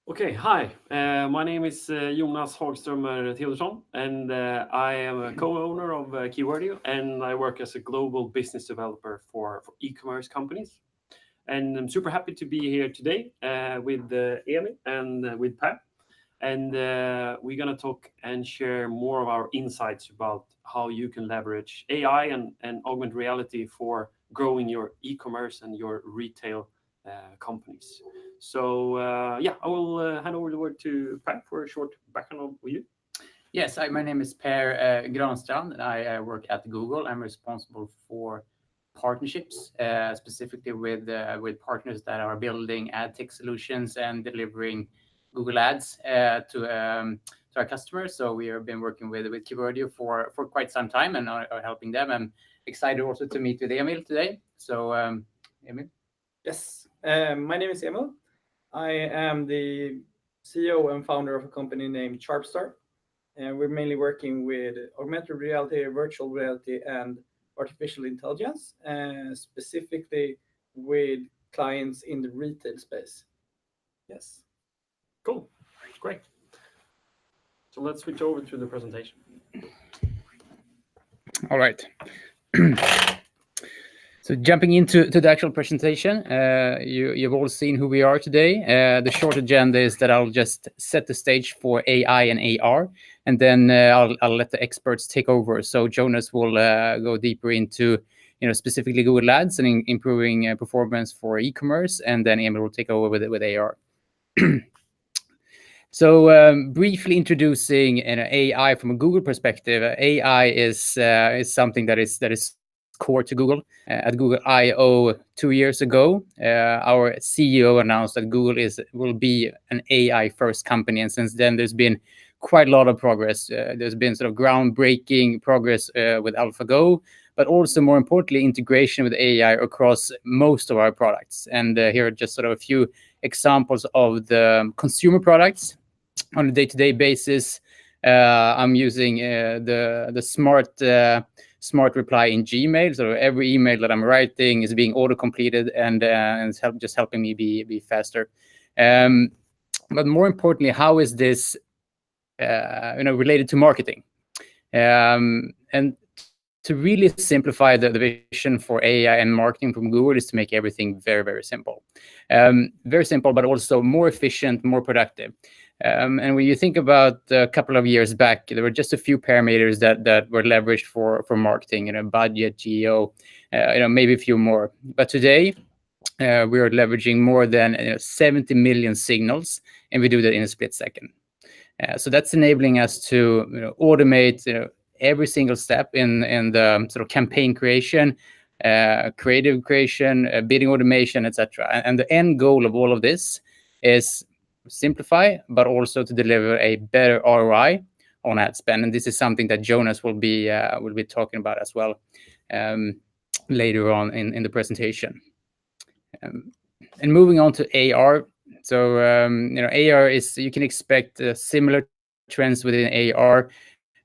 Okay, hi. My name is Jonas Hagströmer Theodorsson, and I am a co-owner of Keywordio, and I work as a global business developer for e-commerce companies. And I'm super happy to be here today with Emil and with Per. And we're going to talk and share more of our insights about how you can leverage AI and augmented reality for growing your e-commerce and your retail companies. So yeah, I will hand over the word to Per for a short background of you. Yes, my name is Per Granstrand, and I work at Google. I'm responsible for partnerships, specifically with partners that are building ad tech solutions and delivering Google Ads to our customers. So we have been working with Keywordio for quite some time and are helping them. I'm excited also to meet with Emil today. So Emil. Yes, my name is Emil. I am the CEO and founder of a company named Sharpstar, and we're mainly working with augmented reality, virtual reality, and artificial intelligence, specifically with clients in the retail space. Yes. Cool, great. So let's switch over to the presentation. All right. So jumping into the actual presentation, you've all seen who we are today. The short agenda is that I'll just set the stage for AI and AR, and then I'll let the experts take over. So Jonas will go deeper into specifically Google Ads and improving performance for e-commerce, and then Emil will take over with AR. So briefly introducing AI from a Google perspective, AI is something that is core to Google. At Google I/O 2 years ago, our CEO announced that Google will be an AI first company, and since then there's been quite a lot of progress. There's been sort of groundbreaking progress with AlphaGo, but also more importantly integration with AI across most of our products. And here are just sort of a few examples of the consumer products. On a day-to-day basis, I'm using the smart reply in Gmail. So every email that I'm writing is being auto-completed and it's just helping me be faster. But more importantly, how is this related to marketing? And to really simplify the vision for AI and marketing from Google is to make everything very, very simple. Very simple, but also more efficient, more productive. And when you think about a couple of years back, there were just a few parameters that were leveraged for marketing, budget, geo, maybe a few more. But today, we are leveraging more than 70 million signals, and we do that in a split second. So that's enabling us to automate every single step in the sort of campaign creation, creative creation, bidding automation, etc. And the end goal of all of this is simplify, but also to deliver a better ROI on ad spend. And this is something that Jonas will be talking about as well later on in the presentation. And moving on to AR. So AR is, you can expect similar trends within AR.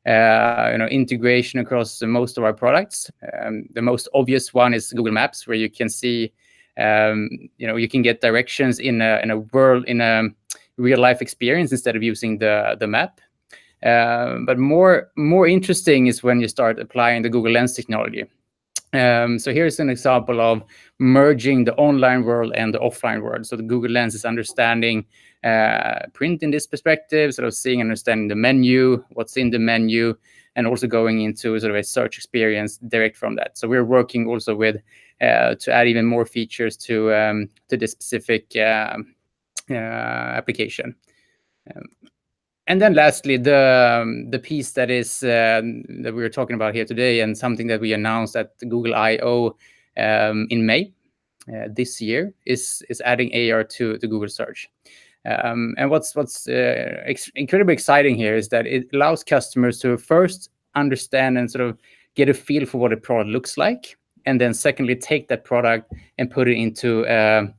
Integration across most of our products. The most obvious one is Google Maps, where you can see, you can get directions in a real life experience instead of using the map. But more interesting is when you start applying the Google Lens technology. So here's an example of merging the online world and the offline world. So the Google Lens is understanding print in this perspective, sort of seeing, understanding the menu, what's in the menu, and also going into sort of a search experience direct from that. So we're working also with to add even more features to this specific application. And then lastly, the piece that is that we're talking about here today, and something that we announced at Google I/O in May this year, is adding AR to Google Search. And what's incredibly exciting here is that it allows customers to first understand and sort of get a feel for what a product looks like, and then secondly take that product and put it into a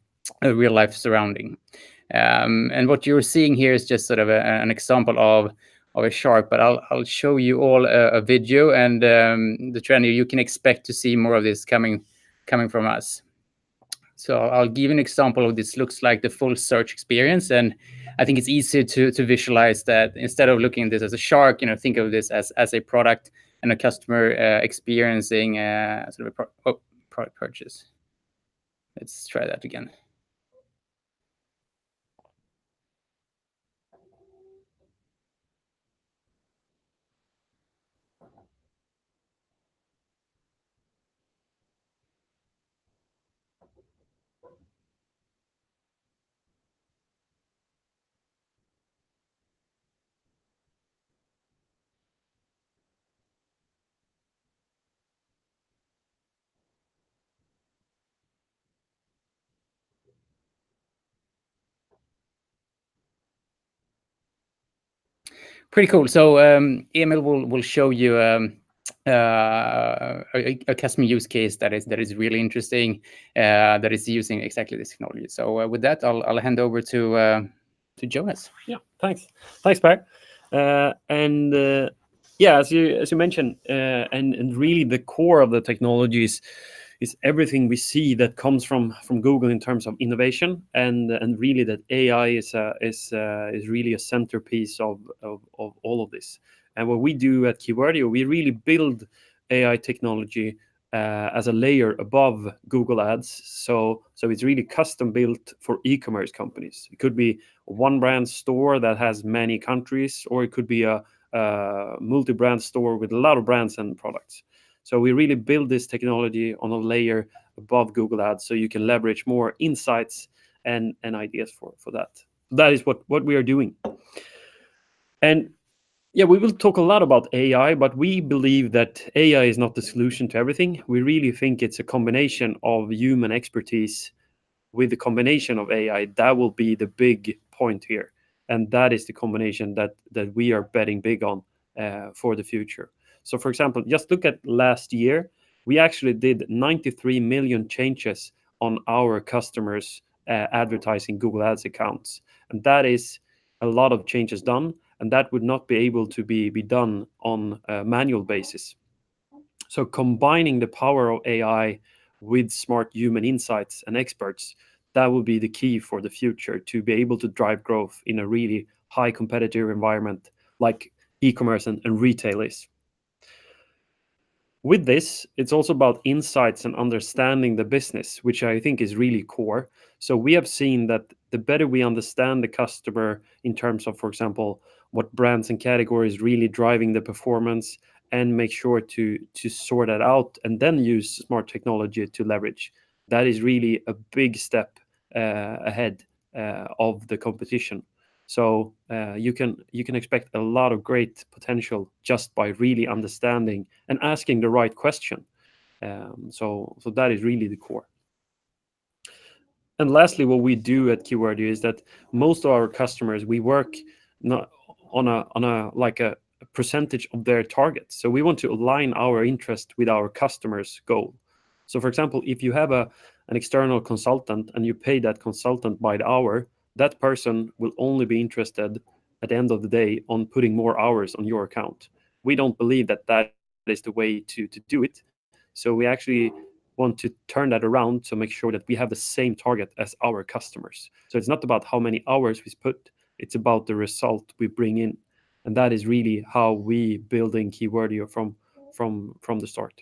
real life surrounding. And what you're seeing here is just sort of an example of a shark, but I'll show you all a video, and the trend, you can expect to see more of this coming from us. So I'll give an example of this. Looks like the full search experience, and I think it's easier to visualize that instead of looking at this as a shark, think of this as a product and a customer experiencing sort of a product purchase. Let's try that again. Pretty cool. So Emil will show you a customer use case that is really interesting, that is using exactly this technology. So with that, I'll hand over to Jonas. Yeah, thanks, Per. And yeah, as you mentioned, and really the core of the technology is everything we see that comes from Google in terms of innovation, and really that AI is really a centerpiece of all of this. And what we do at Keywordio, we really build AI technology as a layer above Google Ads. So it's really custom built for e-commerce companies. It could be a one brand store that has many countries, or it could be a multi-brand store with a lot of brands and products. So we really build this technology on a layer above Google Ads, so you can leverage more insights and ideas for that. That is what we are doing. And yeah, we will talk a lot about AI, but we believe that AI is not the solution to everything. We really think it's a combination of human expertise with the combination of AI. That will be the big point here. And that is the combination that we are betting big on for the future. So for example, just look at last year, we actually did 93 million changes on our customers' advertising Google Ads accounts. And that is a lot of changes done, and that would not be able to be done on a manual basis. So combining the power of AI with smart human insights and experts, that will be the key for the future to be able to drive growth in a really high competitive environment like e-commerce and retail is. With this, it's also about insights and understanding the business, which I think is really core. So we have seen that the better we understand the customer in terms of, for example, what brands and categories really driving the performance, and make sure to sort that out and then use smart technology to leverage. That is really a big step ahead of the competition. So you can expect a lot of great potential just by really understanding and asking the right question. So that is really the core. And lastly, what we do at Keywordio is that most of our customers, we work not on a like a percentage of their targets. So we want to align our interest with our customers' goal. So for example, if you have an external consultant and you pay that consultant by the hour, that person will only be interested at the end of the day on putting more hours on your account. We don't believe that that is the way to do it. So we actually want to turn that around to make sure that we have the same target as our customers. So it's not about how many hours we put, it's about the result we bring in. And that is really how we building Keywordio from the start.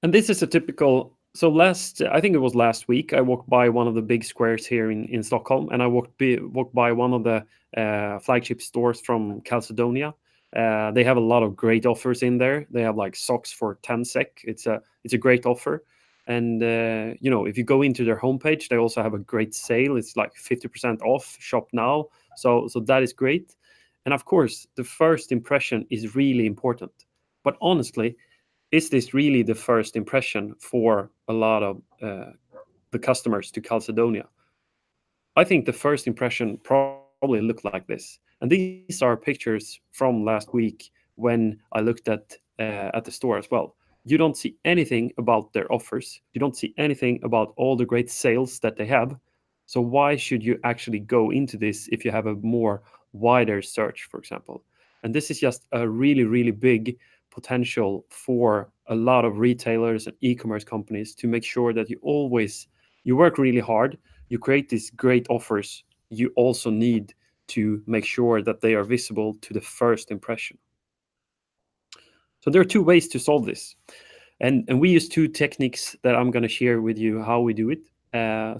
And this is a typical. So I think it was last week, I walked by one of the big squares here in Stockholm, and I walked by one of the flagship stores from Calcedonia. They have a lot of great offers in there. They have like socks for 10 SEK. It's a great offer. And if you go into their homepage, they also have a great sale. It's like 50% off, shop now. So that is great. And of course, the first impression is really important. But honestly, is this really the first impression for a lot of the customers to Calcedonia? I think the first impression probably looked like this. And these are pictures from last week when I looked at the store as well. You don't see anything about their offers. You don't see anything about all the great sales that they have. So why should you actually go into this if you have a more wider search, for example? And this is just a really, really big potential for a lot of retailers and e-commerce companies to make sure that you work really hard, you create these great offers. You also need to make sure that they are visible to the first impression. So there are two ways to solve this. And we use two techniques that I'm going to share with you how we do it.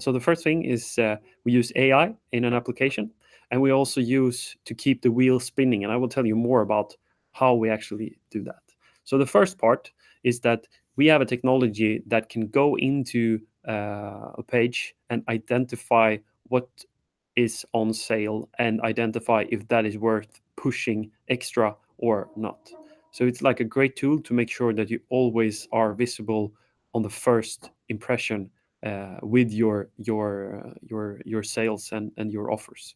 So the first thing is we use AI in an application, and we also use to keep the wheel spinning. And I will tell you more about how we actually do that. So the first part is that we have a technology that can go into a page and identify what is on sale and identify if that is worth pushing extra or not. So it's like a great tool to make sure that you always are visible on the first impression with your sales and your offers.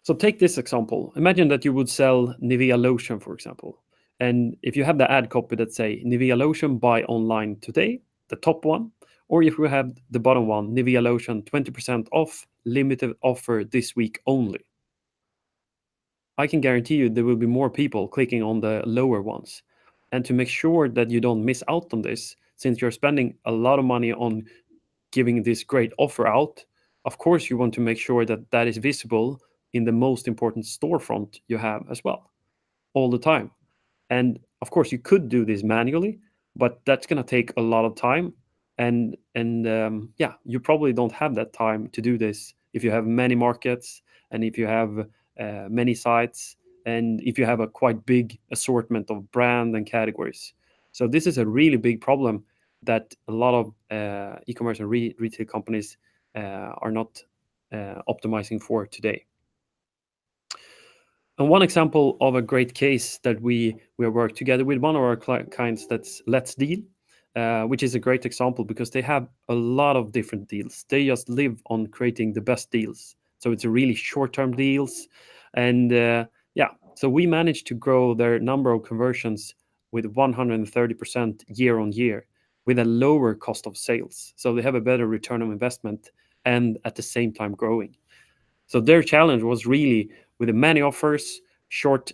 So take this example. Imagine that you would sell Nivea lotion, for example. And if you have the ad copy that say Nivea lotion buy online today, the top one, or if we have the bottom one, Nivea lotion 20% off, limited offer this week only, I can guarantee you there will be more people clicking on the lower ones. And to make sure that you don't miss out on this, since you're spending a lot of money on giving this great offer out, of course you want to make sure that that is visible in the most important storefront you have as well, all the time. And of course you could do this manually, but that's going to take a lot of time. And yeah, you probably don't have that time to do this if you have many markets, and if you have many sites, and if you have a quite big assortment of brand and categories. So this is a really big problem that a lot of e-commerce and retail companies are not optimizing for today. And one example of a great case that we work together with one of our clients, that's Let's Deal, which is a great example because they have a lot of different deals. They just live on creating the best deals. So it's a really short-term deals. And yeah, so we managed to grow their number of conversions with 130% year on year with a lower cost of sales. So they have a better return on investment and at the same time growing. So their challenge was really with the many offers, short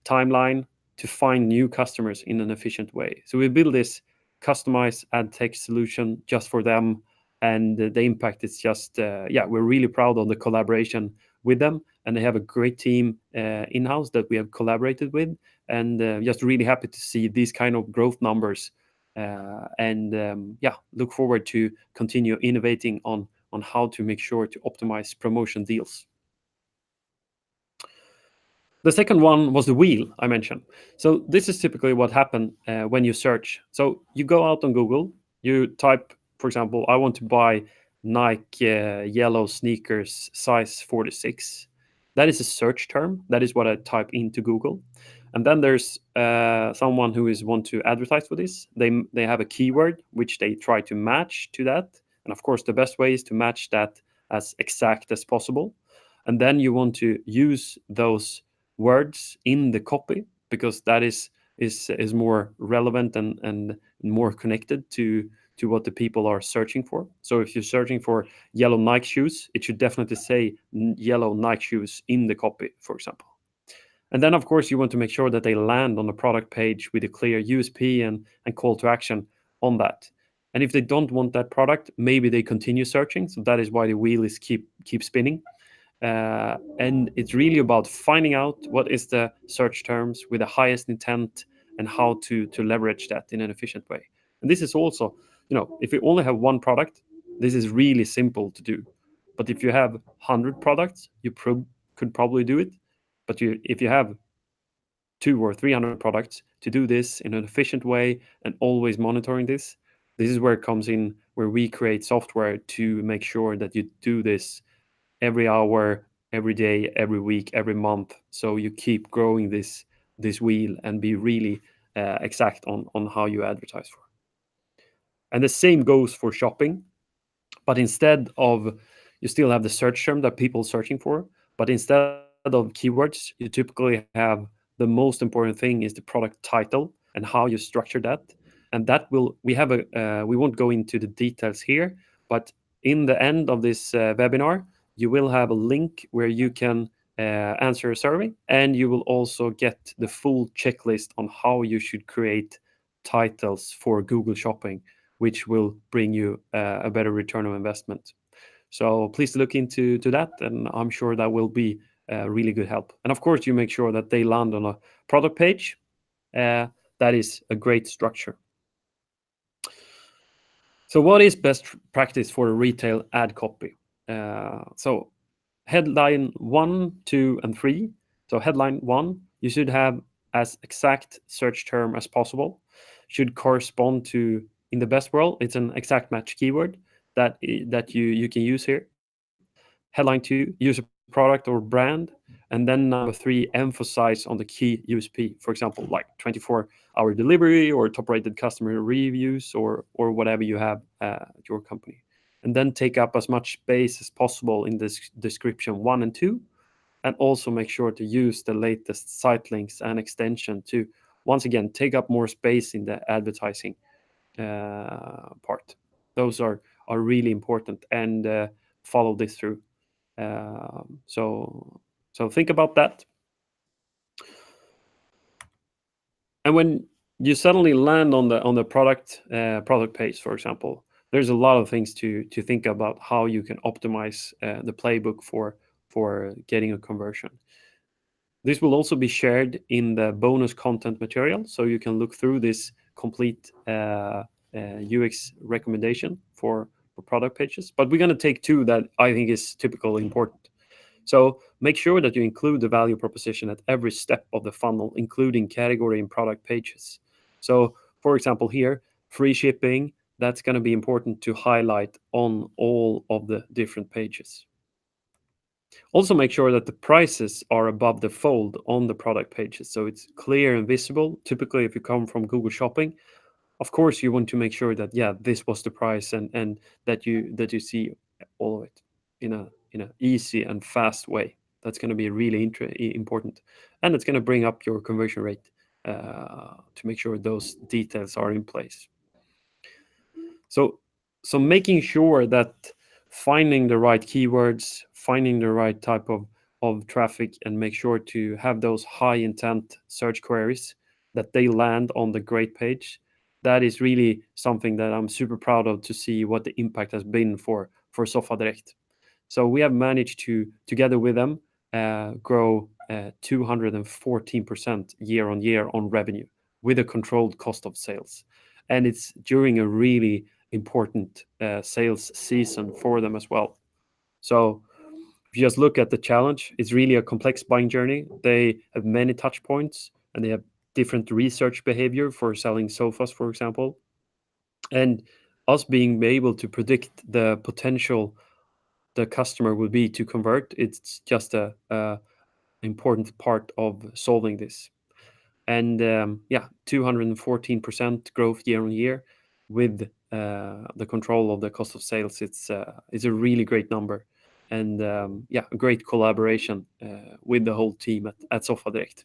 timeline to find new customers in an efficient way. So we build this customized ad tech solution just for them, and the impact is just yeah, we're really proud of the collaboration with them, and they have a great team in-house that we have collaborated with, and just really happy to see these kind of growth numbers, and yeah, look forward to continue innovating on how to make sure to optimize promotion deals. The second one was the wheel I mentioned. So this is typically what happens when you search. So you go out on Google, you type, for example, I want to buy Nike yellow sneakers size 46. That is a search term. That is what I type into Google. And then there's someone who is want to advertise for this. They have a keyword which they try to match to that. And of course, the best way is to match that as exact as possible. And then you want to use those words in the copy because that is more relevant and more connected to what the people are searching for. So if you're searching for yellow Nike shoes, it should definitely say yellow Nike shoes in the copy, for example. And then, of course, you want to make sure that they land on the product page with a clear USP and call to action on that. And if they don't want that product, maybe they continue searching. So that is why the wheel is keep spinning. And it's really about finding out what is the search terms with the highest intent and how to leverage that in an efficient way. And this is also, if you only have one product, this is really simple to do. But if you have 100 products, you could probably do it. But if you have 200 or 300 products, to do this in an efficient way and always monitoring this is where it comes in, where we create software to make sure that you do this every hour, every day, every week, every month. So you keep growing this wheel and be really exact on how you advertise for. And the same goes for shopping. But instead of, you still have the search term that people are searching for, but instead of keywords, you typically have the most important thing is the product title and how you structure that. And that we won't go into the details here, but in the end of this webinar, you will have a link where you can answer a survey, and you will also get the full checklist on how you should create titles for Google Shopping, which will bring you a better return on investment. So please look into that, and I'm sure that will be a really good help. And of course, you make sure that they land on a product page. That is a great structure. So what is best practice for a retail ad copy? So headline 1, 2, and 3. So headline 1, you should have as exact search term as possible. Should correspond to, in the best world, it's an exact match keyword that you can use here. Headline 2, use a product or brand. And then number 3, emphasize on the key USP. For example, like 24-hour delivery or top-rated customer reviews or whatever you have at your company. And then take up as much space as possible in this description 1 and 2. And also make sure to use the latest site links and extension to, once again, take up more space in the advertising part. Those are really important, and follow this through. So think about that. And when you suddenly land on the product page, for example, there's a lot of things to think about how you can optimize the playbook for getting a conversion. This will also be shared in the bonus content material, so you can look through this complete UX recommendation for product pages. But we're going to take 2 that I think is typically important. So make sure that you include the value proposition at every step of the funnel, including category and product pages. So, for example, here, free shipping, that's going to be important to highlight on all of the different pages. Also make sure that the prices are above the fold on the product pages, so it's clear and visible. Typically, if you come from Google Shopping, of course, you want to make sure that, yeah, this was the price, and that you see all of it in a easy and fast way. That's going to be really important, and it's going to bring up your conversion rate to make sure those details are in place. So making sure that finding the right keywords, finding the right type of traffic, and make sure to have those high intent search queries that they land on the great page. That is really something that I'm super proud of, to see what the impact has been for Soffa Direkt. So we have managed to, together with them, grow 214% year on year on revenue with a controlled cost of sales. And it's during a really important sales season for them as well. So if you just look at the challenge, it's really a complex buying journey. They have many touch points, and they have different research behavior for selling sofas, for example. And us being able to predict the potential the customer will be to convert, it's just a important part of solving this. And 214% growth year on year with the control of the cost of sales. It's a really great number, and a great collaboration with the whole team at Soffa Direkt.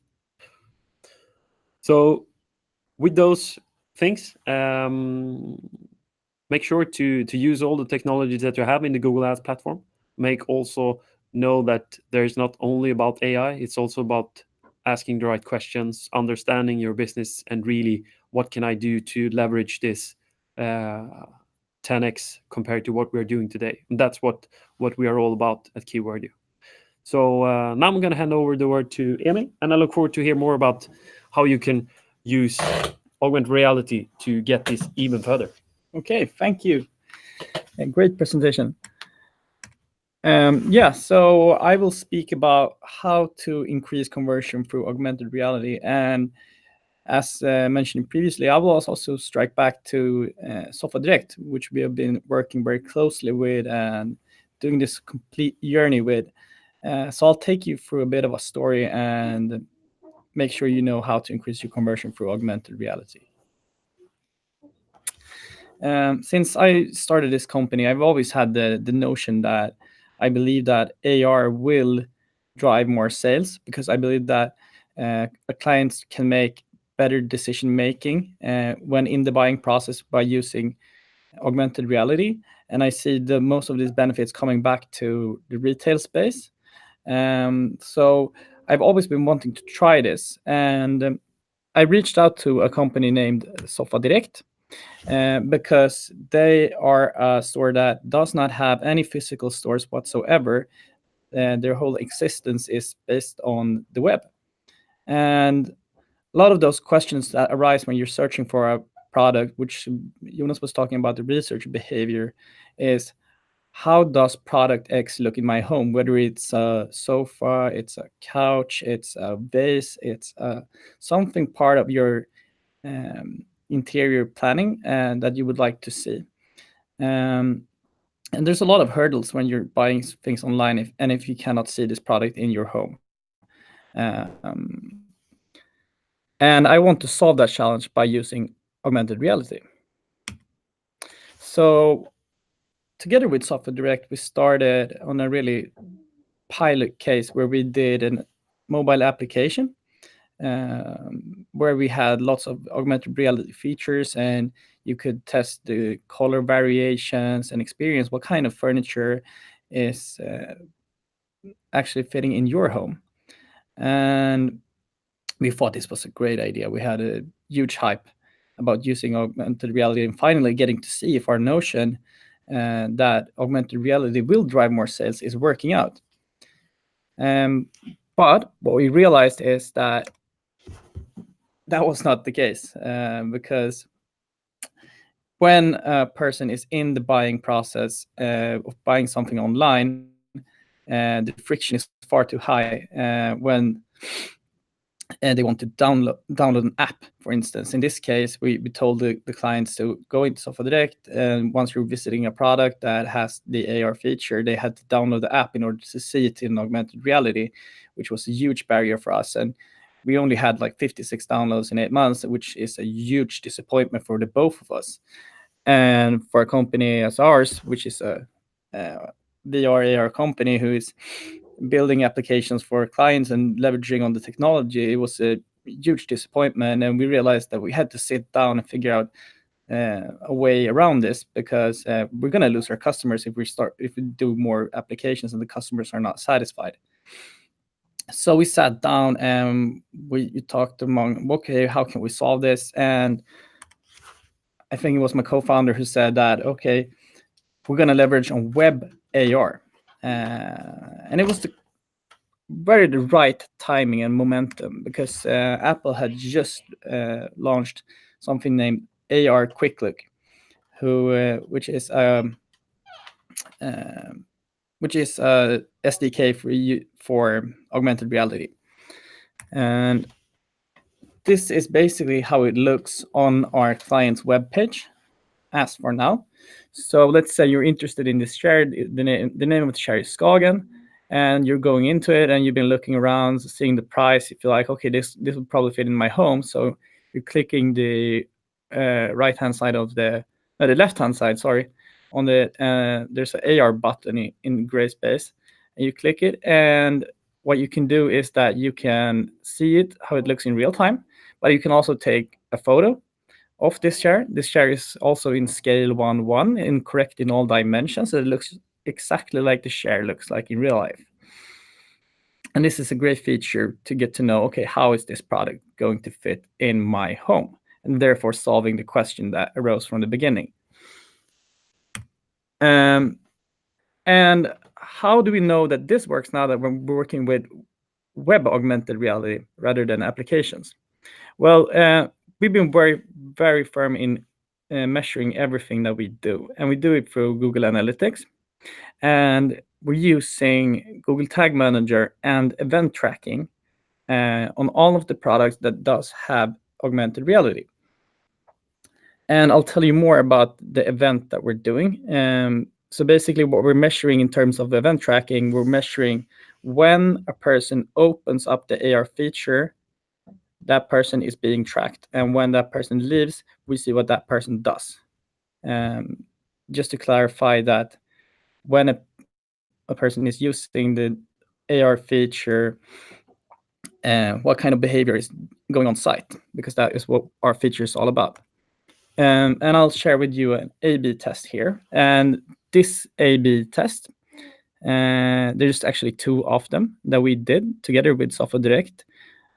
So with those things, make sure to use all the technologies that you have in the Google Ads platform. Also know that there's not only about AI, it's also about asking the right questions, understanding your business, and really, what can I do to leverage this 10x compared to what we're doing today? And that's what we are all about at Keywordio. So now I'm going to hand over the word to Emil, and I look forward to hear more about how you can use augmented reality to get this even further. Okay, thank you. A great presentation. So I will speak about how to increase conversion through augmented reality. And as mentioned previously, I will also strike back to Soffa Direkt, which we have been working very closely with and doing this complete journey with. So I'll take you through a bit of a story and make sure you know how to increase your conversion through augmented reality. Since I started this company, I've always had the notion that I believe that AR will drive more sales, because I believe that clients can make better decision making when in the buying process by using augmented reality. And I see most of these benefits coming back to the retail space. So I've always been wanting to try this, and I reached out to a company named Sofa Direct, because they are a store that does not have any physical stores whatsoever. Their whole existence is based on the web. And a lot of those questions that arise when you're searching for a product, which Jonas was talking about, the research behavior, is how does product X look in my home? Whether it's a sofa, it's a couch, it's a vase, it's something part of your interior planning and that you would like to see. And there's a lot of hurdles when you're buying things online, if you cannot see this product in your home. And I want to solve that challenge by using augmented reality. So together with Software Direct, we started on a really pilot case where we did a mobile application where we had lots of augmented reality features, and you could test the color variations and experience what kind of furniture is actually fitting in your home. And we thought this was a great idea. We had a huge hype about using augmented reality and finally getting to see if our notion that augmented reality will drive more sales is working out. But what we realized is that was not the case, because when a person is in the buying process of buying something online, the friction is far too high when they want to download an app, for instance. In this case, we told the clients to go into Software Direct, and once you're visiting a product that has the AR feature, they had to download the app in order to see it in augmented reality, which was a huge barrier for us. And we only had like 56 downloads in 8 months, which is a huge disappointment for the both of us. And for a company as ours, which is a VR AR company who is building applications for clients and leveraging on the technology, it was a huge disappointment. And we realized that we had to sit down and figure out a way around this, because we're going to lose our customers if we do more applications and the customers are not satisfied. So we sat down and we talked among, okay, how can we solve this? And I think it was my co-founder who said that, okay, we're going to leverage on web AR. And it was the right timing and momentum, because Apple had just launched something named AR Quick Look, which is SDK for augmented reality. And this is basically how it looks on our client's webpage as for now. So let's say you're interested in this chair. The name of the chair is Skagen, and you're going into it and you've been looking around, seeing the price. You feel like, okay, this will probably fit in my home. So you're clicking the right-hand side of the left-hand side, sorry. On the there's an AR button in gray space, and you click it. And what you can do is that you can see it, how it looks in real time, but you can also take a photo of this chair. This chair is also in scale 1:1 and correct in all dimensions. So it looks exactly like the chair looks like in real life. And this is a great feature to get to know, okay, how is this product going to fit in my home? And therefore solving the question that arose from the beginning. And how do we know that this works now that we're working with web augmented reality rather than applications? Well, we've been very, very firm in measuring everything that we do. And we do it through Google Analytics. And we're using Google Tag Manager and event tracking on all of the products that does have augmented reality. And I'll tell you more about the event that we're doing. So basically what we're measuring in terms of event tracking, we're measuring when a person opens up the AR feature, that person is being tracked. And when that person leaves, we see what that person does. Just to clarify that when a person is using the AR feature, what kind of behavior is going on site, because that is what our feature is all about. And I'll share with you an A/B test here. And this A/B test There's actually 2 of them that we did together with Software Direct.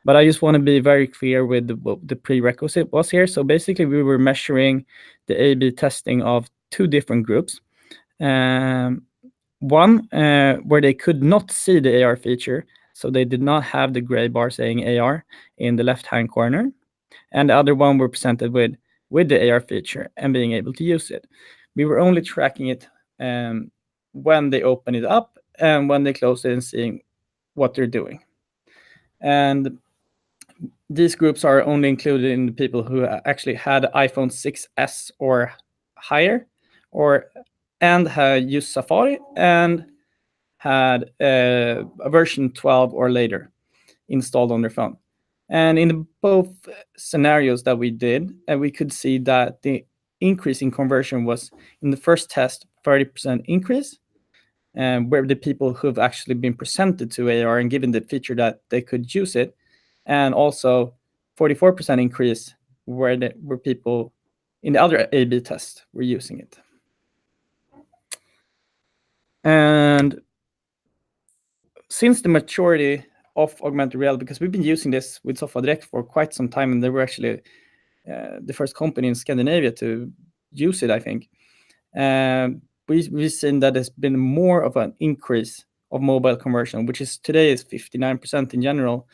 But I just want to be very clear with what the prerequisite was here. So basically, we were measuring the A/B testing of 2 different groups. One where they could not see the AR feature, so they did not have the gray bar saying AR in the left-hand corner, and the other one were presented with the AR feature and being able to use it. We were only tracking it when they open it up and when they close it and seeing what they're doing. And these groups are only included in the people who actually had iPhone 6s or higher, and had used Safari and had a version 12 or later installed on their phone. And in both scenarios that we did, we could see that the increase in conversion was, in the first test, 30% increase, where the people who've actually been presented to AR and given the feature that they could use it, and also 44% increase where people in the other A/B test were using it. And since the maturity of augmented reality, because we've been using this with Software Direct for quite some time, and they were actually the first company in Scandinavia to use it, I think. We've seen that there's been more of an increase of mobile conversion, which is today is 59% in general,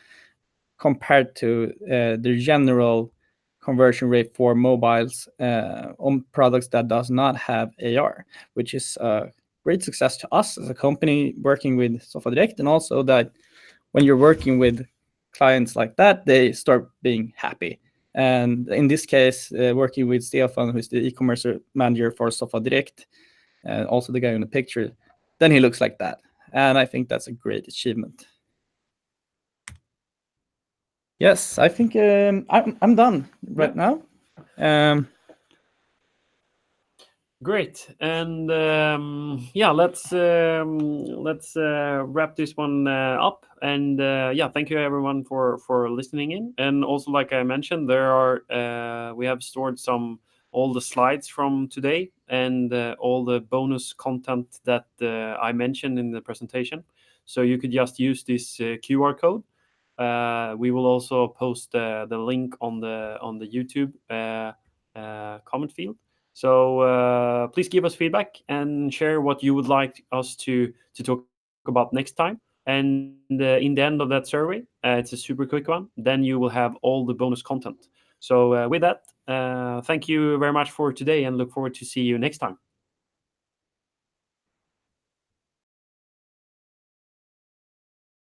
compared to the general conversion rate for mobiles on products that does not have AR, which is a great success to us as a company working with Software Direct, and also that when you're working with clients like that, they start being happy. And in this case, working with Stefan, who's the e-commerce manager for Software Direct, and also the guy in the picture, then he looks like that. And I think that's a great achievement. Yes, I think I'm done right now. Great, and yeah, let's wrap this one up. And yeah, thank you everyone for listening in. And also, like I mentioned, there are we have stored all the slides from today and all the bonus content that I mentioned in the presentation. So you could just use this QR code. We will also post the link on the YouTube comment field. So please give us feedback and share what you would like us to talk about next time. And in the end of that survey, it's a super quick one. Then you will have all the bonus content. So with that, thank you very much for today, and look forward to see you next time.